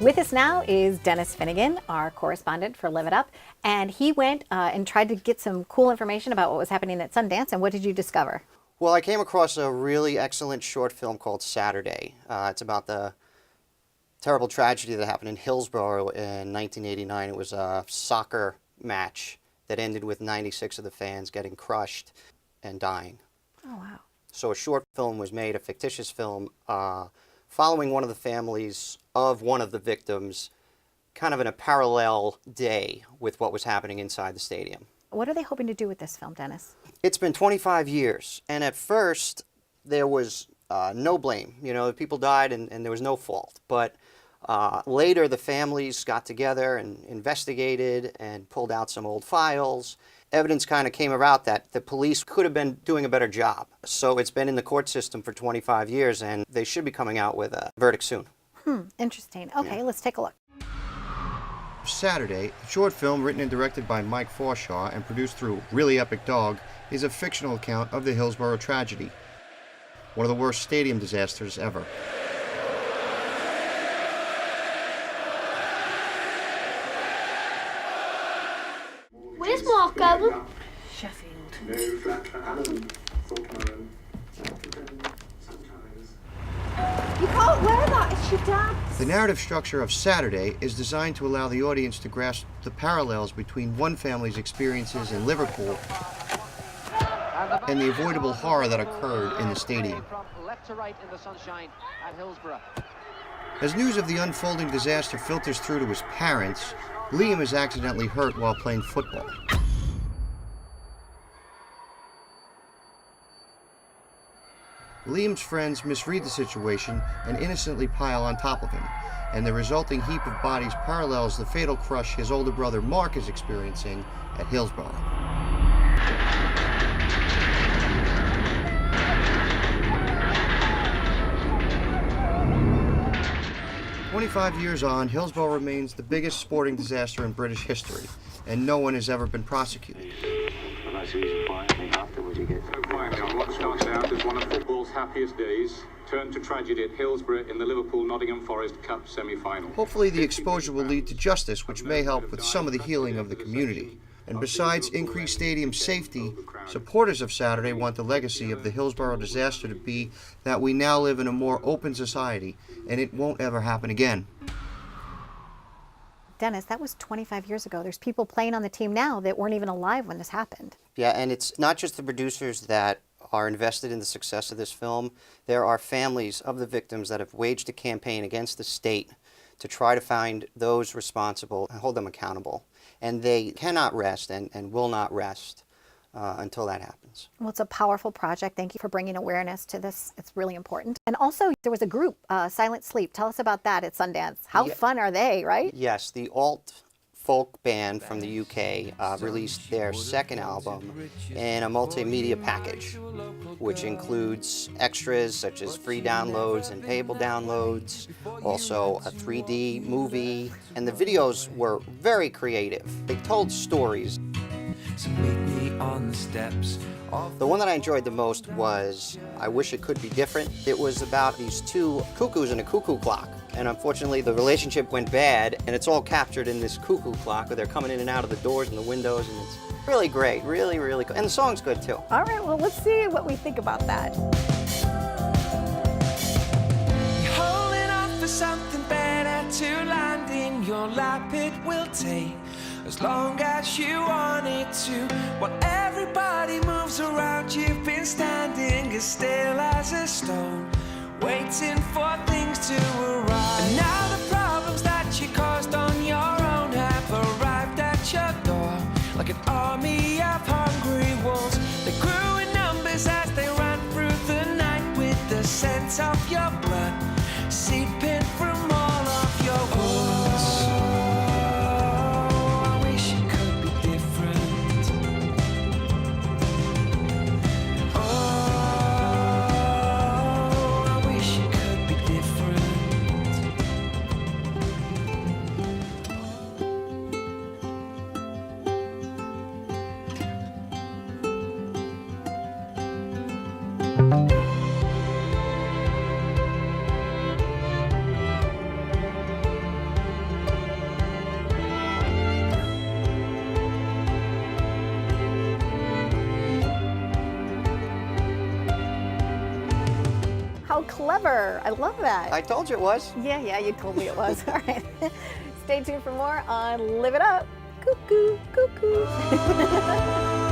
With us now is Dennis Finnegan, our correspondent for Live It Up, and he went and tried to get some cool information about what was happening at Sundance. And what did you discover? Well, I came across a really excellent short film called Saturday. It's about the terrible tragedy that happened in Hillsborough in 1989. It was a soccer match that ended with 96 of the fans getting crushed and dying. Oh, wow. So a short film was made, a fictitious film, following one of the families of one of the victims, kind of in a parallel day with what was happening inside the stadium. What are they hoping to do with this film, Dennis? It's been 25 years, and at first there was no blame. You know, people died and there was no fault. But later the families got together and investigated and pulled out some old files. Evidence kind of came about that the police could have been doing a better job. So it's been in the court system for 25 years, and they should be coming out with a verdict soon. Interesting. Okay, Yeah. let's take a look. Saturday, a short film written and directed by Mike Forshaw and produced through Really Epic Dog, is a fictional account of the Hillsborough tragedy, one of the worst stadium disasters ever. Where's Mark going? Sheffield. You can't wear that, it's your dad's. The narrative structure of Saturday is designed to allow the audience to grasp the parallels between one family's experiences in Liverpool and the avoidable horror that occurred in the stadium. As news of the unfolding disaster filters through to his parents, Liam is accidentally hurt while playing football. Liam's friends misread the situation and innocently pile on top of him, and the resulting heap of bodies parallels the fatal crush his older brother Mark is experiencing at Hillsborough. "25 years on, Hillsborough remains the biggest sporting disaster in British history, and no one has ever been prosecuted. What started out as one of football's happiest days turned to tragedy at Hillsborough in the Liverpool-Nottingham Forest Cup semi-final. Hopefully the exposure will lead to justice, which may help with some of the healing of the community. And besides increased stadium safety, supporters of Saturday want the legacy of the Hillsborough disaster to be that we now live in a more open society, and it won't ever happen again." Dennis, that was 25 years ago. There's people playing on the team now that weren't even alive when this happened. Yeah, and it's not just the producers that are invested in the success of this film. There are families of the victims that have waged a campaign against the state to try to find those responsible and hold them accountable. And they cannot rest and will not rest until that happens. Well, it's a powerful project. Thank you for bringing awareness to this. It's really important. And also, there was a group, Silent Sleep. Tell us about that at Sundance. How fun are they, right? Yes, the alt folk band from the UK released their second album in a multimedia package, which includes extras such as free downloads and payable downloads, also a 3D movie, and the videos were very creative. They told stories. The one that I enjoyed the most was I Wish It Could Be Different. It was about these two cuckoos and a cuckoo clock. And unfortunately, the relationship went bad, and it's all captured in this cuckoo clock where they're coming in and out of the doors and the windows, and it's really great, really, really cool. And the song's good, too. All right, well, let's see what we think about that. You're holding on for something better to land in your lap, it will take as long as you want it to. While everybody moves around, you've been standing as still as a stone, waiting for things to arrive. And now the problems that you caused on your own have arrived at your door, like an army of hungry wolves. They grew in numbers as they ran through the night, with the scent of your blood seeping from all of your wounds. clever. I love that. I told you it was. Yeah, you told me it was. All right. Stay tuned for more on Live It Up. Cuckoo, cuckoo.